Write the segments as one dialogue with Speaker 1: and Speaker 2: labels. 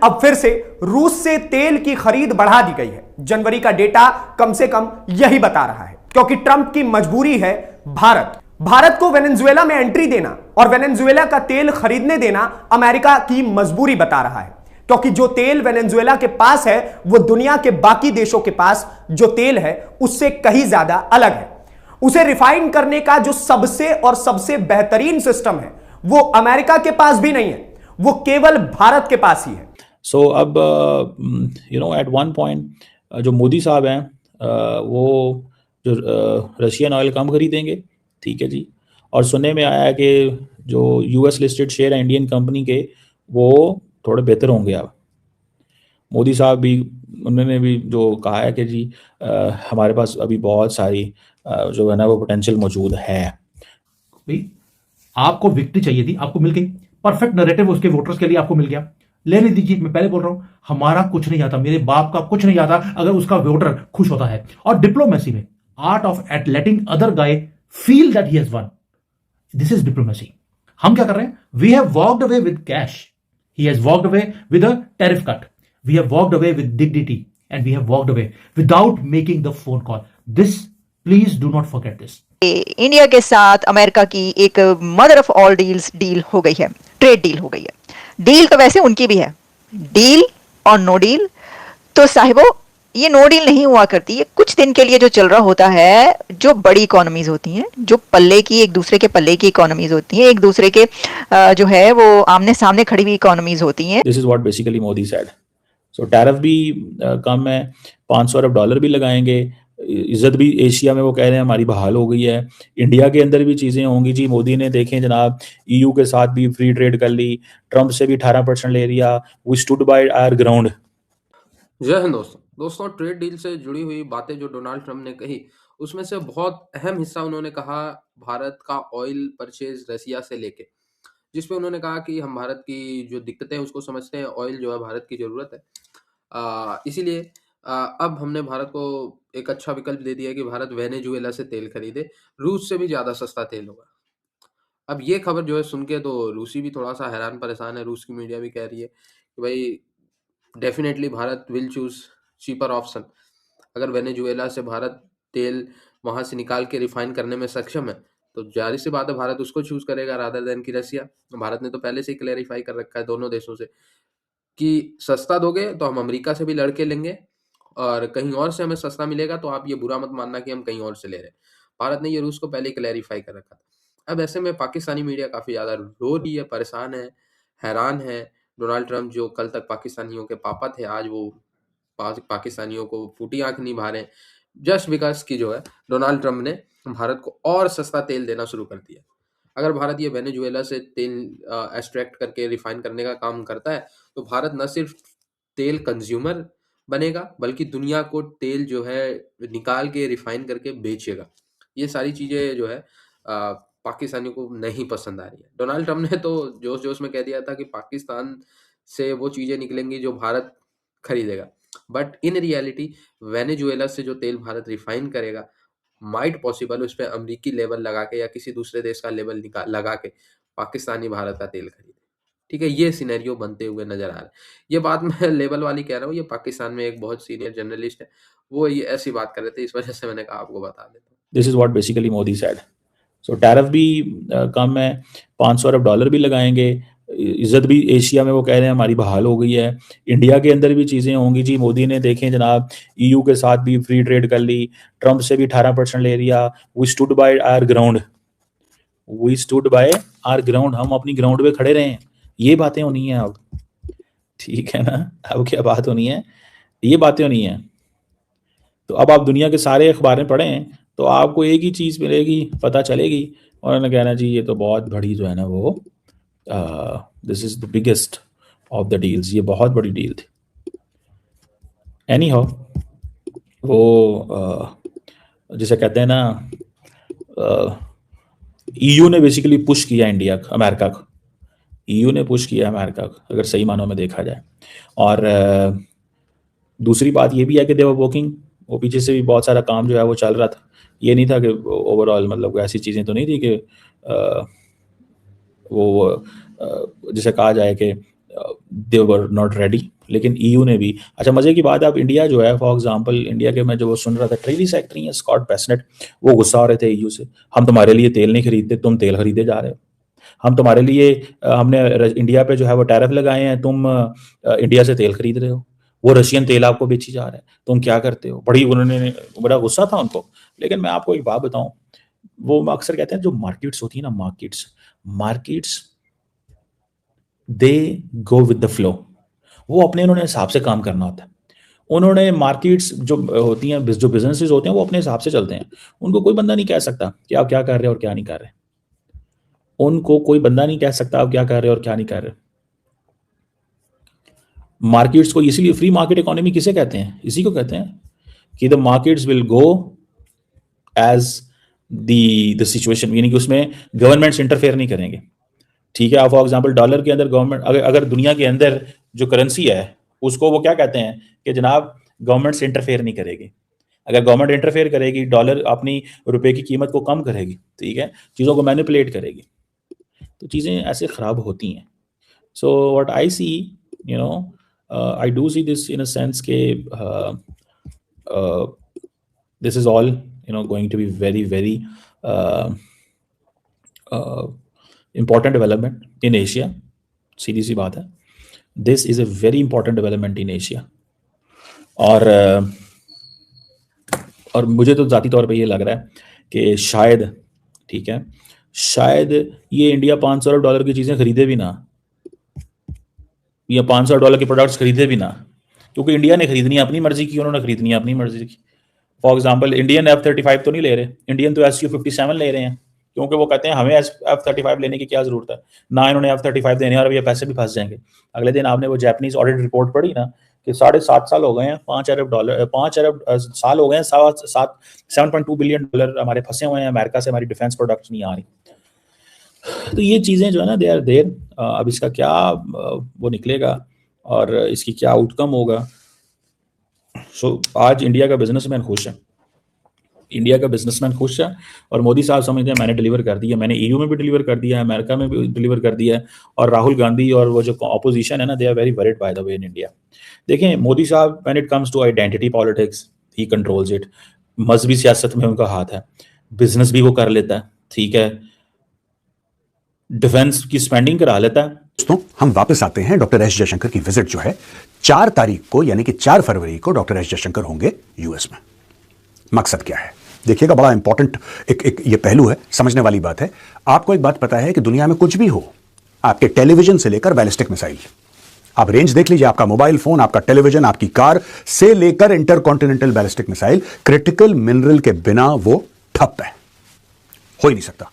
Speaker 1: अब फिर से रूस से तेल की खरीद बढ़ा दी गई है। जनवरी का डेटा कम से कम यही बता रहा है, क्योंकि ट्रंप की मजबूरी है भारत को वेनेजुएला में एंट्री देना और वेनेजुएला का तेल खरीदने देना अमेरिका की मजबूरी बता रहा है, क्योंकि जो तेल वेनेजुएला के पास है वो दुनिया के बाकी देशों के पास जो तेल है उससे कहीं ज्यादा अलग है। उसे रिफाइन करने का जो सबसे बेहतरीन सिस्टम है वो अमेरिका के पास भी नहीं है, वो केवल भारत के पास ही है।
Speaker 2: सो अब एट वन पॉइंट जो मोदी साहब हैं वो जो रशियन ऑयल कम खरीदेंगे, ठीक है जी। और सुनने में आया है कि जो यूएस लिस्टेड शेयर है इंडियन कंपनी के वो थोड़े बेहतर होंगे। अब मोदी साहब भी उन्होंने भी जो कहा है कि जी हमारे पास अभी बहुत सारी जो है ना वो पोटेंशियल मौजूद है।
Speaker 3: भाई आपको विक्ट्री चाहिए थी, आपको मिल गई। परफेक्ट नैरेटिव उसके वोटर्स के लिए आपको मिल गया। लेने दीजिए, मैं पहले बोल रहा हूं हमारा कुछ नहीं जाता, मेरे बाप का कुछ नहीं जाता अगर उसका वोटर खुश होता है। और डिप्लोमेसी में art of at letting other guy feel that he has won, this is diplomacy. हम क्या कर रहे हैं? We have walked away with cash, he has walked away with a tariff cut, we have walked away with dignity and we have walked away without making the phone call. This please do not forget this.
Speaker 4: India के साथ America की एक mother of all deals deal हो गई है, trade deal हो गई है। डील तो वैसे उनकी भी है, डील और नो डील। तो साहिबो ये नो डील नहीं हुआ करती है। कुछ दिन के लिए जो चल रहा होता है, जो बड़ी इकोनॉमीज होती हैं, जो पल्ले की एक दूसरे के पल्ले की इकोनॉमीज होती हैं, एक दूसरे के जो है वो आमने सामने खड़ी हुई इकोनॉमीज होती हैं।
Speaker 2: This is what basically Modi said. So tariff भी कम है, 500 अरब डॉलर भी लगाएंगे। इज्जत भी एशिया में वो कह रहे हैं हमारी बहाल हो गई है। इंडिया के अंदर भी चीज़ें होंगी जी। मोदी ने देखें जनाब ईयू के साथ भी फ्री ट्रेड कर ली, ट्रंप से भी 18% ले लिया। We stood by our ground.
Speaker 5: जय हिंद दोस्तों, ट्रेड डील से जुड़ी हुई बातें जो डोनाल्ड ट्रंप ने कही उसमें से बहुत अहम हिस्सा उन्होंने कहा भारत का ऑयल परचेज रसिया से लेके, जिसपे उन्होंने कहा कि हम भारत की जो दिक्कतें हैं उसको समझते हैं, ऑयल जो है भारत की ज़रूरत है। इसीलिए अब हमने भारत को एक अच्छा विकल्प दे दिया कि भारत वेनेजुएला से तेल खरीदे, रूस से भी ज़्यादा सस्ता तेल होगा। अब ये खबर जो है सुन के तो रूसी भी थोड़ा सा हैरान परेशान है। रूस की मीडिया भी कह रही है कि भाई definitely Bharat will choose cheaper option. अगर वेनेजुएला से भारत तेल वहां से निकाल के रिफाइन करने में सक्षम है तो जाहिर सी बात है भारत उसको चूज करेगा रादर देन की रसिया। भारत ने तो पहले से ही क्लैरिफाई कर रखा है दोनों देशों से कि सस्ता दोगे तो हम अमेरिका से भी लड़के लेंगे और कहीं और से हमें सस्ता मिलेगा तो आप ये बुरा मत मानना कि हम कहीं और से ले रहे हैं। भारत ने ये रूस को पहले क्लैरिफाई कर रखा था। अब ऐसे में पाकिस्तानी मीडिया काफ़ी ज़्यादा रो रही है, परेशान है, हैरान है। डोनाल्ड ट्रंप जो कल तक पाकिस्तानियों के पापा थे, आज वो पाकिस्तानियों को फूटी आंख निभा रहे हैं जस्ट बिकॉज की जो है डोनाल्ड ट्रंप ने भारत को और सस्ता तेल देना शुरू कर दिया। अगर भारत ये वेनेजुएला से तेल एक्सट्रैक्ट करके रिफाइन करने का काम करता है तो भारत न सिर्फ तेल कंज्यूमर बनेगा बल्कि दुनिया को तेल जो है निकाल के रिफाइन करके बेचेगा। ये सारी चीज़ें जो है पाकिस्तानियों को नहीं पसंद आ रही है। डोनाल्ड ट्रंप ने तो जोश जोश में कह दिया था कि पाकिस्तान से वो चीज़ें निकलेंगी जो भारत खरीदेगा, बट इन रियलिटी वेनेजुएला से जो तेल भारत रिफाइन करेगा माइट पॉसिबल उस पर अमरीकी लेबल लगा के या किसी दूसरे देश का लेबल लगा के पाकिस्तानी भारत का तेल खरीदे। ठीक है, ये सिनेरियो बनते हुए नजर आ रहा है। ये बात मैं लेबल वाली कह रहा हूँ, ये पाकिस्तान में एक बहुत सीनियर जर्नलिस्ट है, वो ये ऐसी बात कर रहे थे, इस वजह से मैंने कहा आपको बता देता हूँ।
Speaker 2: This is what basically Modi said. So tariff भी कम है, 500 अरब डॉलर भी लगाएंगे। इज्जत भी एशिया में वो कह रहे हैं हमारी बहाल हो गई है। इंडिया के अंदर भी चीज़ें होंगी जी। मोदी ने देखें जनाब ईयू के साथ भी फ्री ट्रेड कर ली, ट्रंप से भी 18% ले लिया। We stood by our ground, we stood by our ground, हम अपनी ग्राउंड पे खड़े रहे हैं। ये बातें होनी है अब, ठीक है ना। अब क्या बात होनी है, ये बातें होनी है। तो अब आप दुनिया के सारे अखबारें पढ़ें तो आपको एक ही चीज़ मिलेगी, पता चलेगी। और उन्होंने कहना जी ये तो बहुत बड़ी जो है ना वो this is the biggest of the deals, ये बहुत बड़ी डील थी। एनी हाउ वो जिसे कहते हैं ना ईयू ने बेसिकली पुश किया इंडिया को, अमेरिका को। ईयू ने पुश किया अमेरिका को अगर सही मानों में देखा जाए। और दूसरी बात ये भी है कि देवर वर्किंग, वो पीछे से भी बहुत सारा काम जो है वो चल रहा था। ये नहीं था कि ओवरऑल मतलब ऐसी चीज़ें तो नहीं थी कि वो जिसे कहा जाए कि दे वर नॉट रेडी। लेकिन ईयू ने भी, अच्छा मजे की बात है, अब इंडिया जो है फॉर एग्जांपल, इंडिया के मैं जो वो सुन रहा था ट्रेजरी सेक्रेटरी है स्कॉट बेसेंट, वो गुस्सा हो रहे थे ईयू से, हम तुम्हारे लिए तेल नहीं खरीदते, तुम तेल खरीदे जा रहे हो, हम तुम्हारे लिए हमने इंडिया पे जो है वो टैरिफ लगाए हैं, तुम इंडिया से तेल खरीद रहे हो, वो रशियन तेल आपको बेची जा रहा है, तुम क्या करते हो, बड़ी उन्होंने बड़ा गुस्सा था उनको। लेकिन मैं आपको एक बात बताऊं, वो अक्सर कहते हैं जो मार्केट्स होती है ना, markets they go with the flow, वो अपने उन्होंने हिसाब से काम करना होता है। उन्होंने मार्केट्स जो होती हैं, जो बिजनेसेस होते हैं, वो अपने हिसाब से चलते हैं। उनको कोई बंदा नहीं कह सकता कि आप क्या कर रहे हो और क्या नहीं कर रहे, उनको कोई बंदा नहीं कह सकता आप क्या कर रहे हो और क्या नहीं कर रहे। मार्केट्स को इसीलिए फ्री मार्केट इकोनॉमी किसे कहते हैं, इसी को कहते हैं कि the markets will go as the situation, यानी कि उसमें गवर्नमेंट्स इंटरफेयर नहीं करेंगे। ठीक है, फॉर एग्जांपल डॉलर के अंदर गवर्नमेंट, अगर दुनिया के अंदर जो करेंसी है उसको वो क्या कहते हैं कि जनाब गवर्नमेंट से इंटरफेयर नहीं करेगी। अगर गवर्नमेंट इंटरफेयर करेगी, डॉलर अपनी रुपए की कीमत को कम करेगी, ठीक है, चीज़ों को मैनिपुलेट करेगी, तो चीज़ें ऐसे ख़राब होती हैं। So what I see, you know, I do see this in a sense के this is all you know going to be very very important development in Asia, सीधी सी बात है, this is a very important development in Asia। और मुझे तो ज़ाती तौर पे ये लग रहा है कि शायद, ठीक है, शायद ये इंडिया $500 की चीज़ें खरीदे भी ना, या $500 के प्रोडक्ट्स खरीदे भी ना, क्योंकि इंडिया ने खरीदनी है अपनी मर्जी की, उन्होंने खरीदनी है अपनी मर्जी की। फॉर एग्जाम्पल इंडियन F-35 तो नहीं ले रहे, इंडियन तो SU-57 ले रहे हैं, क्योंकि वो कहते हैं हमें F-35 लेने की क्या जरूरत है, ना इन्होंने F-35 देने, और अब ये पैसे भी फंस जाएंगे। अगले दिन आपने वो जापानीज ऑडिट रिपोर्ट पढ़ी ना कि 7.5 साल हो गए हैं, $5 अरब साल हो गए हैं, $7.2 बिलियन हमारे फंसे हुए हैं अमेरिका से, हमारी डिफेंस प्रोडक्ट्स नहीं आ रही। तो ये चीज़ें जो है ना, दे आर देयर। अब इसका क्या वो निकलेगा और इसकी क्या आउटकम होगा। सो आज इंडिया का बिजनेसमैन खुश है, इंडिया का बिजनेसमैन खुश है, और मोदी साहब समझते हैं मैंने डिलीवर कर दिया, मैंने ईयू में भी डिलीवर कर दिया है, अमेरिका में भी डिलीवर कर दिया है, और राहुल गांधी और वो जो ऑपोजिशन है ना, they are very worried by the way in India. देखें मोदी साहब, when it comes to identity politics he controls it, मजहबी सियासत में उनका हाथ है, बिजनेस भी वो कर लेता है, ठीक है, डिफेंस की स्पेंडिंग करा लेता है।
Speaker 6: दोस्तों हम वापस आते हैं, डॉक्टर एस जयशंकर की विजिट जो है 4 तारीख को, यानी कि 4 फरवरी को डॉक्टर एस जयशंकर होंगे यूएस में। मकसद क्या है देखिएगा, बड़ा इंपॉर्टेंट एक ये पहलू है, समझने वाली बात है। आपको एक बात पता है कि दुनिया में कुछ भी हो, आपके टेलीविजन से लेकर बैलिस्टिक मिसाइल, आप रेंज देख लीजिए, आपका मोबाइल फोन, आपका टेलीविजन, आपकी कार से लेकर intercontinental ballistic missile, critical mineral के बिना वो ठप है, हो ही नहीं सकता।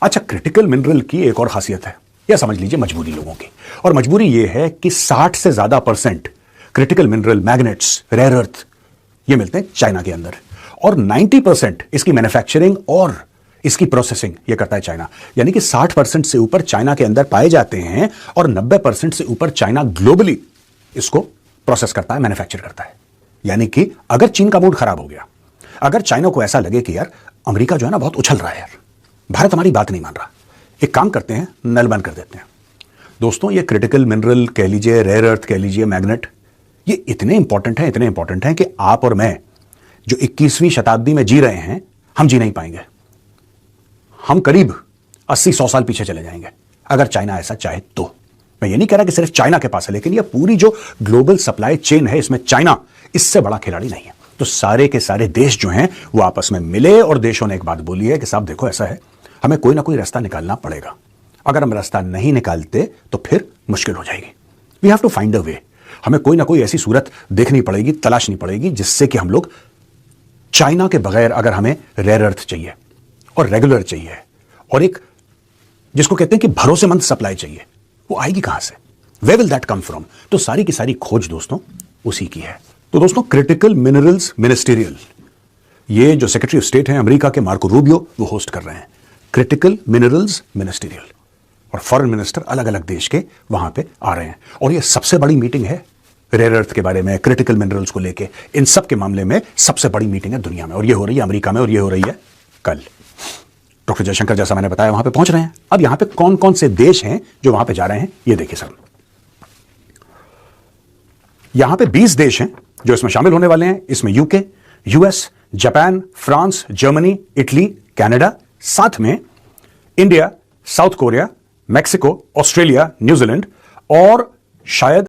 Speaker 6: अच्छा, क्रिटिकल मिनरल की एक और खासियत है, यह समझ लीजिए मजबूरी लोगों की, और मजबूरी यह है कि 60 से ज्यादा % critical mineral, magnets, rare earth ये मिलते हैं चाइना के अंदर, और 90% इसकी मैन्युफैक्चरिंग और इसकी प्रोसेसिंग ये करता है चाइना। यानी कि 60% से ऊपर चाइना के अंदर पाए जाते हैं, और 90% से ऊपर चाइना ग्लोबली इसको प्रोसेस करता है, मैन्युफैक्चर करता है। यानी कि अगर चीन का मूड खराब हो गया, अगर चाइना को ऐसा लगे कि यार अमेरिका जो है ना बहुत उछल रहा है, यार भारत हमारी बात नहीं मान रहा, एक काम करते हैं, नल बंद कर देते हैं। दोस्तों ये क्रिटिकल मिनरल कह लीजिए, रेयर अर्थ कह लीजिए, मैग्नेट, ये इतने इंपॉर्टेंट हैं कि आप और मैं जो 21वीं शताब्दी में जी रहे हैं, हम जी नहीं पाएंगे। हम करीब 80-100 साल पीछे चले जाएंगे अगर चाइना ऐसा चाहे तो। मैं ये नहीं कह रहा कि सिर्फ चाइना के पास है, लेकिन ये पूरी जो ग्लोबल सप्लाई चेन है, इसमें चाइना इससे बड़ा खिलाड़ी नहीं है। तो सारे के सारे देश जो हैं वो आपस में मिले, और देशों ने एक बात बोली है कि साहब देखो ऐसा है, हमें कोई ना कोई रास्ता निकालना पड़ेगा। अगर हम रास्ता नहीं निकालते तो फिर मुश्किल हो जाएगी। We have to find a way. हमें कोई ना कोई ऐसी सूरत देखनी पड़ेगी, तलाशनी पड़ेगी, जिससे कि हम लोग चाइना के बगैर, अगर हमें रेयर अर्थ चाहिए और रेगुलर चाहिए और एक जिसको कहते हैं कि भरोसेमंद सप्लाई चाहिए, वो आएगी कहां से? Where will that come from? तो सारी की सारी खोज दोस्तों उसी की है। तो दोस्तों क्रिटिकल मिनरल्स मिनिस्टीरियल, ये जो सेक्रेटरी ऑफ स्टेट हैं अमेरिका के मार्को रूबियो, वो होस्ट कर रहे हैं क्रिटिकल मिनरल्स मिनिस्टीरियल, और फॉरेन मिनिस्टर अलग अलग देश के वहां पे आ रहे हैं। और ये सबसे बड़ी मीटिंग है रेयर अर्थ के बारे में, क्रिटिकल मिनरल्स को लेके, इन सब के मामले में सबसे बड़ी मीटिंग है दुनिया में, और ये हो रही है अमेरिका में, और ये हो रही है कल। डॉक्टर जयशंकर जैसा मैंने बताया वहां पे पहुंच रहे हैं। अब यहां पे कौन कौन से देश हैं जो वहां पे जा रहे हैं, ये देखिए सर। यहां पे 20 देश हैं जो इसमें शामिल होने वाले हैं। इसमें UK, US, Japan, France, Germany, Italy, Canada, साथ में India, south Korea, Mexico, Australia, New Zealand और शायद